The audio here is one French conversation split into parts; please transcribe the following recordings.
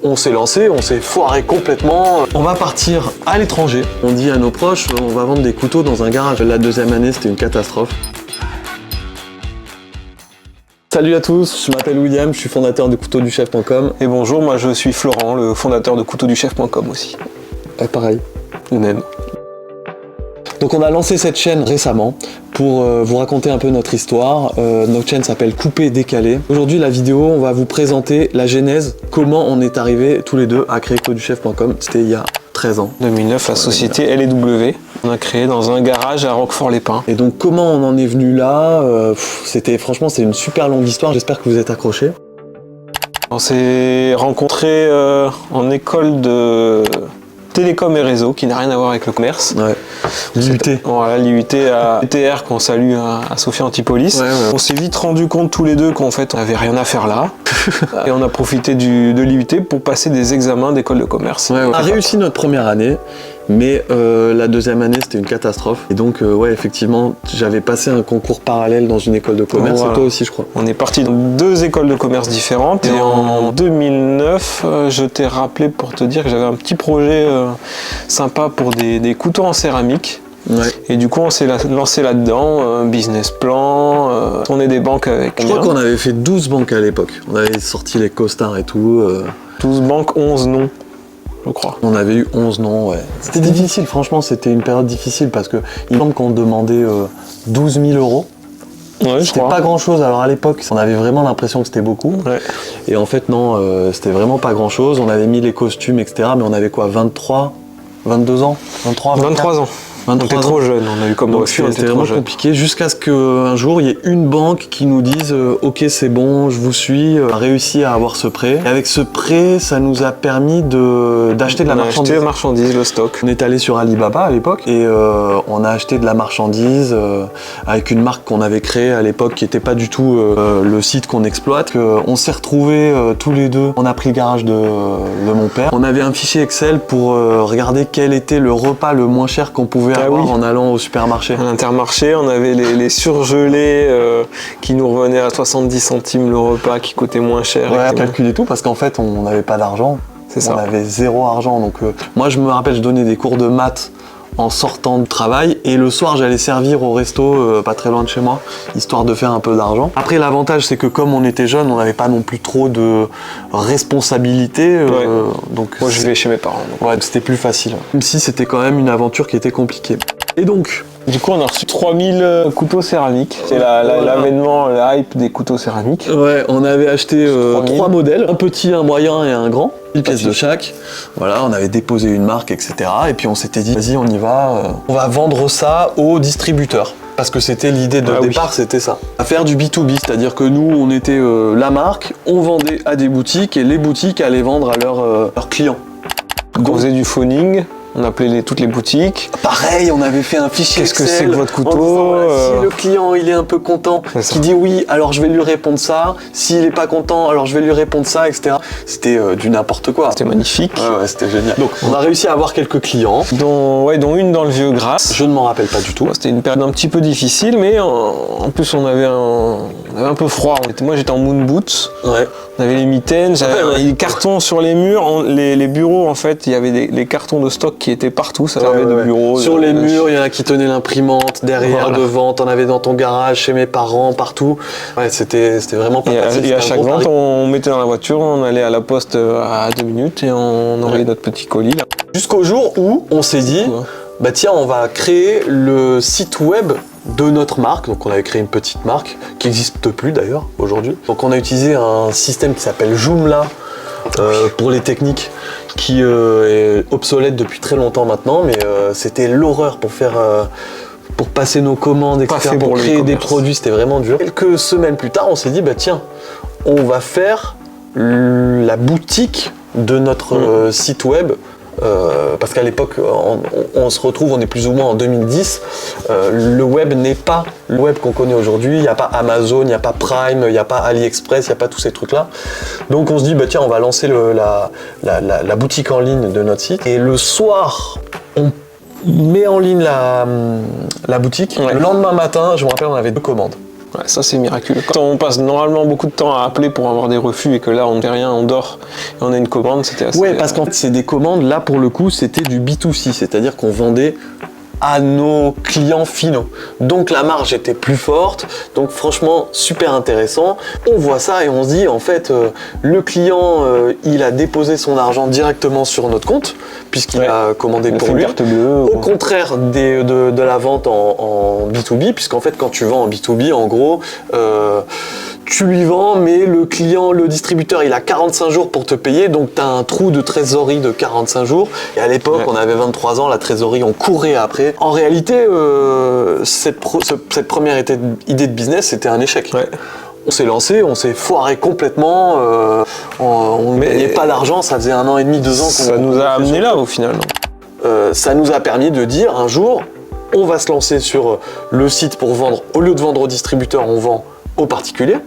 on s'est lancé, on s'est foiré complètement. On va partir à l'étranger. On dit à nos proches, on va vendre des couteaux dans un garage. La deuxième année, c'était une catastrophe. Salut à tous, je m'appelle William, je suis fondateur de couteauduchef.com. Et bonjour, moi je suis Florent, le fondateur de couteauduchef.com aussi. Et pareil. De même. Donc on a lancé cette chaîne récemment pour vous raconter un peu notre histoire. Notre chaîne s'appelle Coupé Décalé. Aujourd'hui la vidéo, on va vous présenter la genèse, comment on est arrivés tous les deux à créer couteauduchef.com. C'était il y a 13 ans. 2009, la société LW. On a créé dans un garage à Roquefort-les-Pins. Et donc comment on en est venu là, franchement c'est une super longue histoire, j'espère que vous êtes accrochés. On s'est rencontrés en école de télécom et réseau, qui n'a rien à voir avec le commerce. Ouais. L'IUT. Voilà, l'IUT à ETR qu'on salue à Sophia Antipolis. Ouais. On s'est vite rendu compte tous les deux qu'en fait on n'avait rien à faire là. Et on a profité de l'IUT pour passer des examens d'école de commerce. Ouais, on a réussi notre première année, mais la deuxième année c'était une catastrophe. Et donc ouais, effectivement, j'avais passé un concours parallèle dans une école de commerce, voilà. Et toi aussi je crois. On est parti dans deux écoles de commerce différentes. Et en 2009, je t'ai rappelé pour te dire que j'avais un petit projet sympa pour des couteaux en céramique. Ouais. Et du coup on s'est lancé là-dedans, business plan, tourner des banques avec. Je crois qu'on avait fait 12 banques à l'époque. On avait sorti les costards et tout. 12 banques, 11 noms, je crois. On avait eu 11 noms, ouais. C'était difficile, franchement, c'était une période difficile parce que il semble qu'on demandait 12 000 euros. Ouais, c'était pas grand chose, alors à l'époque on avait vraiment l'impression que c'était beaucoup. Ouais. Et en fait non, c'était vraiment pas grand chose. On avait mis les costumes, etc. Mais on avait quoi, 23, 22 ans 23 ans. On était trop jeune, on a eu comme refus, c'était vraiment compliqué jusqu'à ce qu'un jour il y ait une banque qui nous dise ok c'est bon, je vous suis, on a réussi à avoir ce prêt. Et avec ce prêt, ça nous a permis d'acheter de la marchandise. Acheté la marchandise, le stock. On est allé sur Alibaba à l'époque et on a acheté de la marchandise avec une marque qu'on avait créée à l'époque qui n'était pas du tout le site qu'on exploite. On s'est retrouvés tous les deux, on a pris le garage de mon père. On avait un fichier Excel pour regarder quel était le repas le moins cher qu'on pouvait avoir en allant au supermarché. À l'Intermarché, on avait les surgelés qui nous revenaient à 70 centimes le repas, qui coûtait moins cher. Ouais, calculer tout parce qu'en fait on n'avait pas d'argent. C'est ça. On avait zéro argent. Donc moi je me rappelle, je donnais des cours de maths en sortant de travail et le soir j'allais servir au resto pas très loin de chez moi, histoire de faire un peu d'argent. Après l'avantage c'est que comme on était jeunes, on n'avait pas non plus trop de responsabilités. Ouais. Donc moi je vivais chez mes parents. Donc. Ouais, c'était plus facile. Même si c'était quand même une aventure qui était compliquée. Et donc du coup on a reçu 3000 couteaux céramiques. C'est l'avènement, la hype des couteaux céramiques. Ouais, on avait acheté 3 modèles, un petit, un moyen et un grand. 10 pièces de chaque. Voilà, on avait déposé une marque, etc. Et puis on s'était dit, vas-y, on y va. On va vendre ça aux distributeurs. Parce que c'était l'idée de départ, c'était ça. À faire du B2B, c'est-à-dire que nous, on était la marque, on vendait à des boutiques et les boutiques allaient vendre à leurs clients. Donc on faisait du phoning. On appelait toutes les boutiques. Pareil, on avait fait un fichier Excel. Qu'est-ce que c'est que votre couteau voilà, si le client il est un peu content, qui dit oui, alors je vais lui répondre ça. S'il est pas content, alors je vais lui répondre ça, etc. C'était du n'importe quoi. C'était magnifique. Ouais, c'était génial. Donc on a réussi à avoir quelques clients. Dont une dans le Vieux-Grasse. Je ne m'en rappelle pas du tout. C'était une période un petit peu difficile, mais en plus on avait un peu froid. Moi j'étais en moon boots. Ouais. On avait les mitaines, j'avais des cartons sur les murs. Les bureaux, en fait, il y avait des cartons de stock qui étaient partout, ça servait de bureau. Sur les murs, il y en a qui tenaient l'imprimante, derrière, devant, t'en avais dans ton garage, chez mes parents, partout. Ouais, c'était vraiment pas facile. Et à chaque vente, on mettait dans la voiture, on allait à la poste à 2 minutes et on envoyait notre petit colis. Jusqu'au jour où on s'est dit, bah tiens, on va créer le site web de notre marque. Donc on avait créé une petite marque qui n'existe plus d'ailleurs aujourd'hui. Donc on a utilisé un système qui s'appelle Joomla pour les techniques, qui est obsolète depuis très longtemps maintenant, mais c'était l'horreur pour faire pour passer nos commandes, etc., pour créer des produits, c'était vraiment dur. Quelques semaines plus tard, on s'est dit bah tiens, on va faire la boutique de notre site web. Parce qu'à l'époque, on se retrouve, on est plus ou moins en 2010, le web n'est pas le web qu'on connaît aujourd'hui, il n'y a pas Amazon, il n'y a pas Prime, il n'y a pas AliExpress, il n'y a pas tous ces trucs-là. Donc on se dit, bah tiens, on va lancer la boutique en ligne de notre site. Et le soir, on met en ligne la boutique. Ouais. Le lendemain matin, je me rappelle, on avait 2 commandes. Ouais, ça c'est miraculeux. Quand on passe normalement beaucoup de temps à appeler pour avoir des refus et que là on ne fait rien, on dort et on a une commande, c'était assez... Ouais, parce qu'en fait c'est des commandes, là pour le coup c'était du B2C, c'est-à-dire qu'on vendait à nos clients finaux. Donc la marge était plus forte, donc franchement super intéressant. On voit ça et on se dit en fait le client il a déposé son argent directement sur notre compte puisqu'il a commandé pour lui. Au contraire de la vente en B2B, puisqu'en fait quand tu vends en B2B en gros tu lui vends, mais le client, le distributeur, il a 45 jours pour te payer, donc tu as un trou de trésorerie de 45 jours. Et à l'époque, on avait 23 ans, la trésorerie, on courait après. En réalité, cette première idée de business, c'était un échec. Ouais. On s'est lancé, on s'est foiré complètement, on ne gagnait pas d'argent, ça faisait 1 an et demi, 2 ans qu'on... Ça nous a amené là, au final. Ça nous a permis de dire, un jour, on va se lancer sur le site pour vendre. Au lieu de vendre au distributeur, on vend aux particuliers.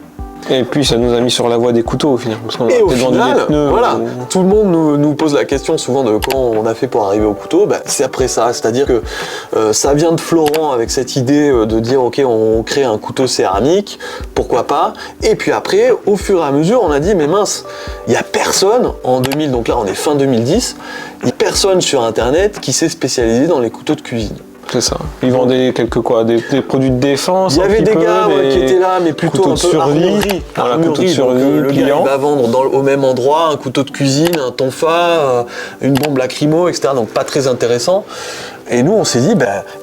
Et puis ça nous a mis sur la voie des couteaux au final. Parce qu'on et au final, des pneus, voilà, tout le monde nous pose la question souvent de comment on a fait pour arriver au couteau. Ben, c'est après ça, c'est-à-dire que ça vient de Florent avec cette idée de dire ok, on crée un couteau céramique, pourquoi pas. Et puis après, au fur et à mesure, on a dit mais mince, il n'y a personne en 2000, donc là on est fin 2010, il n'y a personne sur internet qui s'est spécialisé dans les couteaux de cuisine. C'est ça. Ils vendaient des produits de défense. Il y avait des gars qui étaient là, mais plutôt un peu armurerie. Voilà, couteau de survie, le gars il va vendre au même endroit un couteau de cuisine, un tonfa, une bombe lacrymo, etc. Donc pas très intéressant. Et nous, on s'est dit,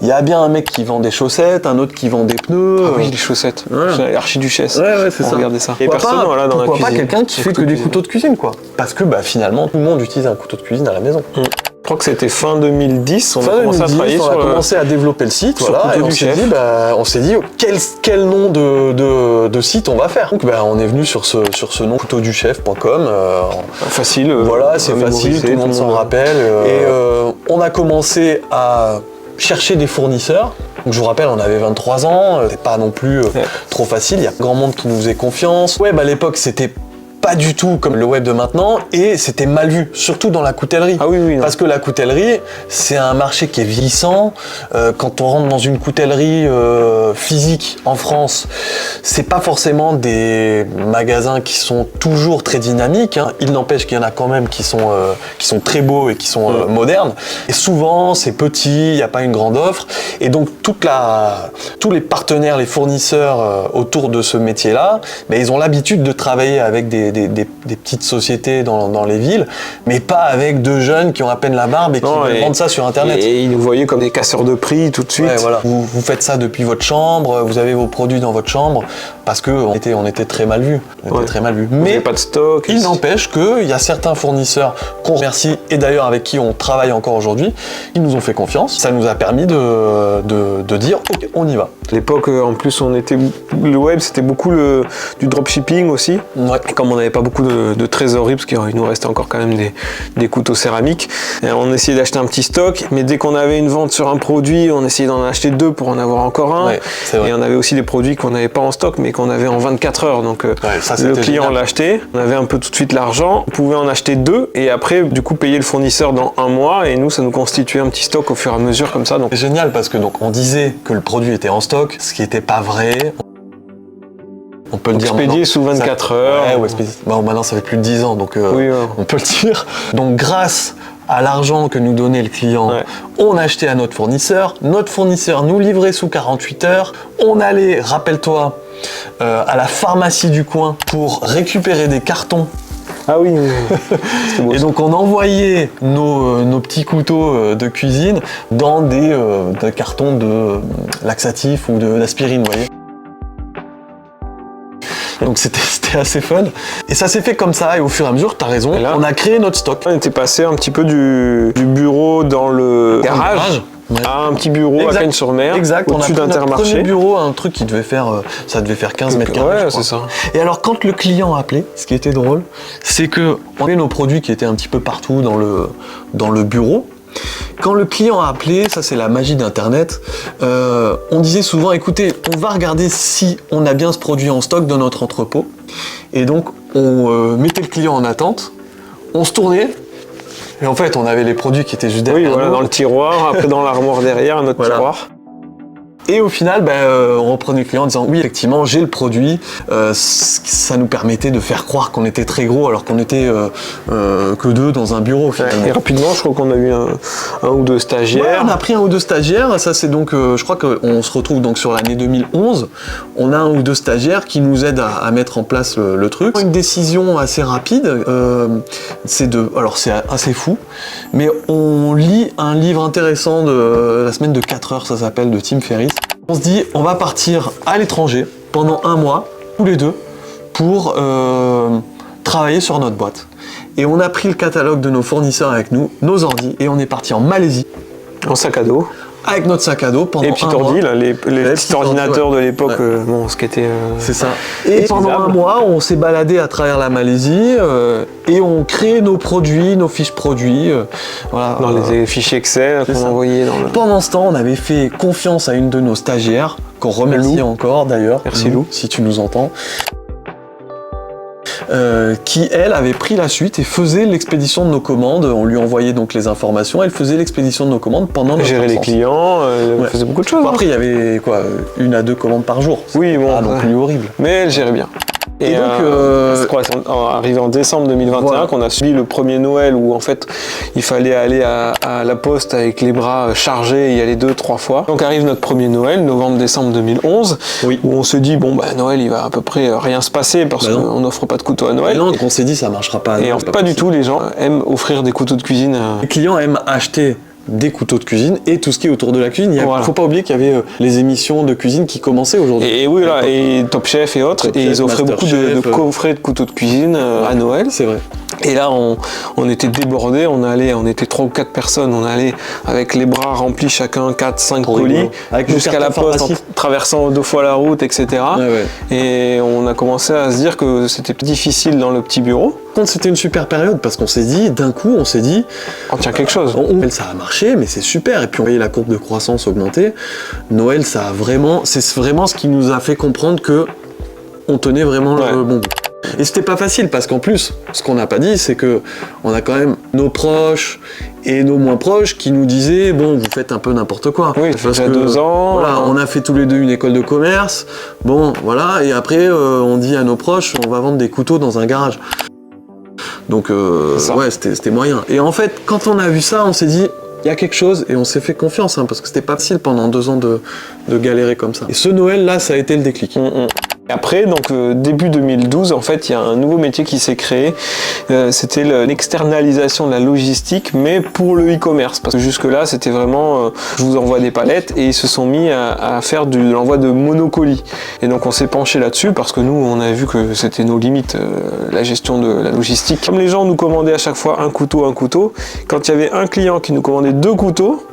il y a bien un mec qui vend des chaussettes, un autre qui vend des pneus. Ah oui, les chaussettes. Ouais. L'archiduchesse. Ouais, c'est ça. Regardez ça. Et personne voilà, dans la cuisine. Pourquoi pas quelqu'un qui fait que des couteaux de cuisine, quoi. Parce que finalement, tout le monde utilise un couteau de cuisine à la maison. Je crois que c'était fin 2010, on a commencé à travailler on a commencé à développer le site, voilà, et on s'est dit quel nom de site on va faire. Donc on est venu sur ce nom couteauduchef.com. Facile. Voilà, c'est facile, tout le monde s'en rappelle. Et on a commencé à chercher des fournisseurs. Donc je vous rappelle, on avait 23 ans, c'était pas non plus trop facile, il y a grand monde qui nous faisait confiance. Web à l'époque c'était pas du tout comme le web de maintenant et c'était mal vu, surtout dans la coutellerie. Ah oui, parce que la coutellerie, c'est un marché qui est vieillissant. Quand on rentre dans une coutellerie physique en France, c'est pas forcément des magasins qui sont toujours très dynamiques. Hein. Il n'empêche qu'il y en a quand même qui sont très beaux et qui sont modernes. Et souvent, c'est petit, il n'y a pas une grande offre. Et donc, tous les partenaires, les fournisseurs autour de ce métier-là, ils ont l'habitude de travailler avec des petites sociétés dans les villes, mais pas avec deux jeunes qui ont à peine la barbe et qui vendent ça sur Internet. Et ils nous voyaient comme des casseurs de prix tout de suite. Ouais, voilà. Vous faites ça depuis votre chambre, vous avez vos produits dans votre chambre, parce qu'on était très mal vus. Très mal vus. Mais pas de stock. Il n'empêche qu'il y a certains fournisseurs qu'on remercie, et d'ailleurs avec qui on travaille encore aujourd'hui, ils nous ont fait confiance. Ça nous a permis de dire ok, on y va. À l'époque, en plus, le web, c'était beaucoup du dropshipping aussi. Ouais. Et comme on n'avait pas beaucoup de trésorerie, parce qu'il nous restait encore quand même des couteaux céramiques, on essayait d'acheter un petit stock, mais dès qu'on avait une vente sur un produit, on essayait d'en acheter 2 pour en avoir encore un. Ouais, et on avait aussi des produits qu'on n'avait pas en stock, mais qu'on avait en 24 heures. Donc le client l'achetait, on avait un peu tout de suite l'argent, on pouvait en acheter 2, et après, du coup, payer le fournisseur dans 1 mois, et nous, ça nous constituait un petit stock au fur et à mesure comme ça. C'est génial parce que on disait que le produit était en stock, ce qui n'était pas vrai. On peut le dire expédié sous 24 heures. Ouais, maintenant ça fait plus de 10 ans, donc on peut le dire. Donc grâce à l'argent que nous donnait le client, on achetait à notre fournisseur nous livrait sous 48 heures, on allait, rappelle-toi, à la pharmacie du coin pour récupérer des cartons. Ah oui. Et donc on envoyait nos petits couteaux de cuisine dans des cartons de laxatifs ou d'aspirine, vous voyez. Donc c'était assez fun. Et ça s'est fait comme ça, et au fur et à mesure, t'as raison, là, on a créé notre stock. On était passé un petit peu du bureau dans le garage. À un petit bureau à Cagnes-sur-Mer, au-dessus d'Intermarché. On a pris notre premier bureau, un truc qui devait faire 15 mètres carrés. Ouais, c'est ça. Et alors quand le client appelait, ce qui était drôle, c'est que on avait nos produits qui étaient un petit peu partout dans le bureau. Quand le client a appelé, ça c'est la magie d'Internet, on disait souvent, écoutez, on va regarder si on a bien ce produit en stock dans notre entrepôt. Et donc on mettait le client en attente, on se tournait, et en fait on avait les produits qui étaient juste derrière. Oui, voilà, dans le tiroir, après dans l'armoire derrière, un autre tiroir. Et au final, on reprenait le client en disant oui, effectivement, j'ai le produit. Ça nous permettait de faire croire qu'on était très gros alors qu'on était que deux dans un bureau. Finalement. Et rapidement, je crois qu'on a eu un ou deux stagiaires. Ouais, on a pris un ou deux stagiaires. Ça, c'est donc, je crois qu'on se retrouve donc sur l'année 2011. On a un ou deux stagiaires qui nous aident à mettre en place le truc. Une décision assez rapide. Alors c'est assez fou, mais on lit un livre intéressant de la semaine de 4 heures, ça s'appelle, de Tim Ferriss. On se dit, on va partir à l'étranger pendant 1 mois, tous les deux, pour travailler sur notre boîte. Et on a pris le catalogue de nos fournisseurs avec nous, nos ordis, et on est parti en Malaisie. En sac à dos. Avec notre sac à dos pendant les petits ordi, là, les petits ordinateurs de l'époque, bon, ce qui était... C'est ça. Et pendant 1 mois, on s'est baladé à travers la Malaisie et on crée nos produits, nos fiches produits. Voilà, dans les fichiers Excel qu'on envoyait dans le... Pendant ce temps, on avait fait confiance à une de nos stagiaires, qu'on remercie encore d'ailleurs. Merci Lou. Si tu nous entends. Qui, elle, avait pris la suite et faisait l'expédition de nos commandes. On lui envoyait donc les informations, elle faisait l'expédition de nos commandes pendant notre gérer les clients, elle faisait beaucoup de choses. Bon, après, il y avait quoi, 1 à 2 commandes par jour. Oui, bon, pas non plus horrible. Mais elle gérait bien. Et donc, c'est arrivé en décembre 2021 qu'on a subi le premier Noël où en fait il fallait aller à la poste avec les bras chargés et y aller 2-3 fois. Donc arrive notre premier Noël, novembre-décembre 2011, où on se dit bon Noël il va à peu près rien se passer parce qu'on n'offre pas de couteau à Noël. Non, donc on s'est dit ça marchera pas. Et pas du tout, les gens aiment offrir des couteaux de cuisine. Les clients aiment acheter des couteaux de cuisine et tout ce qui est autour de la cuisine. Il faut pas oublier qu'il y avait les émissions de cuisine qui commençaient aujourd'hui. Et oui, là, et Top Chef et autres, et ils offraient beaucoup de coffrets de couteaux de cuisine à Noël. C'est vrai. Et là, on était débordés, on était 3 ou 4 personnes, on allait avec les bras remplis chacun 4-5 colis, jusqu'à la poste, en traversant 2 fois la route, etc. Et on a commencé à se dire que c'était difficile dans le petit bureau. C'était une super période parce qu'on s'est dit, d'un coup, on tient quelque chose. Ça a marché, mais c'est super. Et puis on voyait la courbe de croissance augmenter. Noël, c'est vraiment ce qui nous a fait comprendre que on tenait vraiment le bon bout. Et c'était pas facile parce qu'en plus, ce qu'on n'a pas dit, c'est que on a quand même nos proches et nos moins proches qui nous disaient bon, vous faites un peu n'importe quoi. Oui, ça fait 2 ans. Voilà, on a fait tous les deux une école de commerce. Bon, voilà, et après on dit à nos proches, on va vendre des couteaux dans un garage. Donc c'était moyen. Et en fait, quand on a vu ça, on s'est dit il y a quelque chose et on s'est fait confiance parce que c'était pas facile pendant 2 ans de galérer comme ça. Et ce Noël là, ça a été le déclic. Et après, donc début 2012, en fait, il y a un nouveau métier qui s'est créé. C'était l'externalisation de la logistique, mais pour le e-commerce. Parce que jusque-là, c'était vraiment, je vous envoie des palettes, et ils se sont mis à faire de l'envoi de monocolis. Et donc, on s'est penché là-dessus parce que nous, on a vu que c'était nos limites, la gestion de la logistique. Comme les gens nous commandaient à chaque fois un couteau, quand il y avait un client qui nous commandait 2 couteaux,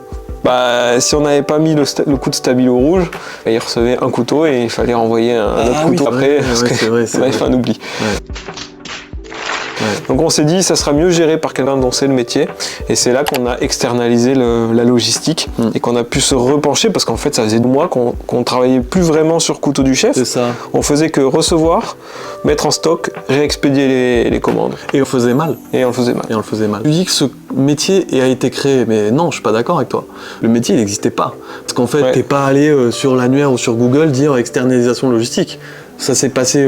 si on n'avait pas mis le coup de stabilo rouge, il recevait un couteau et il fallait renvoyer un autre couteau après, parce qu'il avait fait un oubli. Donc on s'est dit ça sera mieux géré par quelqu'un dont c'est le métier, et c'est là qu'on a externalisé la logistique et qu'on a pu se repencher parce qu'en fait ça faisait 2 mois qu'on travaillait plus vraiment sur couteau du chef. C'est ça. On faisait que recevoir, mettre en stock, réexpédier les commandes. Et on faisait mal. Tu dis que ce métier a été créé, mais non, je suis pas d'accord avec toi. Le métier il n'existait pas. Parce qu'en fait t'es pas allé sur l'annuaire ou sur Google dire externalisation logistique. Ça s'est passé...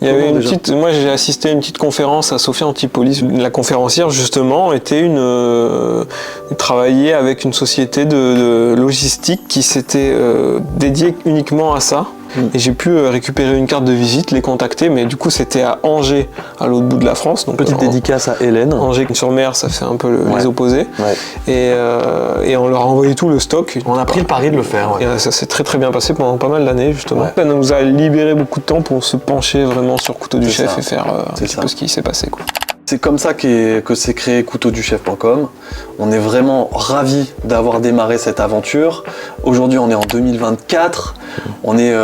Il y avait moi j'ai assisté à une petite conférence à Sophia Antipolis. La conférencière justement travaillait avec une société de logistique qui s'était dédiée uniquement à ça. Et j'ai pu récupérer une carte de visite, les contacter, mais du coup c'était à Angers, à l'autre bout de la France. Donc petite dédicace à Hélène. Angers-sur-Mer, ça fait un peu les opposés. Et on leur a envoyé tout le stock. On a pris le pari de le faire. Et ça s'est très très bien passé pendant pas mal d'années justement. Ça nous a libéré beaucoup de temps pour se pencher vraiment sur couteau du chef et faire un petit peu ce qui s'est passé, quoi. C'est comme ça que s'est créé couteauduchef.com. On est vraiment ravis d'avoir démarré cette aventure. Aujourd'hui, on est en 2024. On est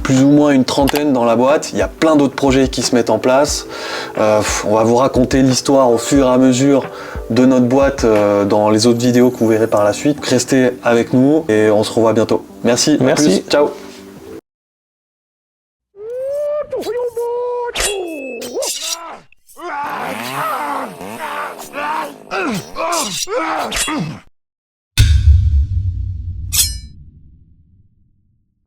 plus ou moins une trentaine dans la boîte. Il y a plein d'autres projets qui se mettent en place. On va vous raconter l'histoire au fur et à mesure de notre boîte dans les autres vidéos que vous verrez par la suite. Restez avec nous et on se revoit bientôt. Merci. Merci. Ciao.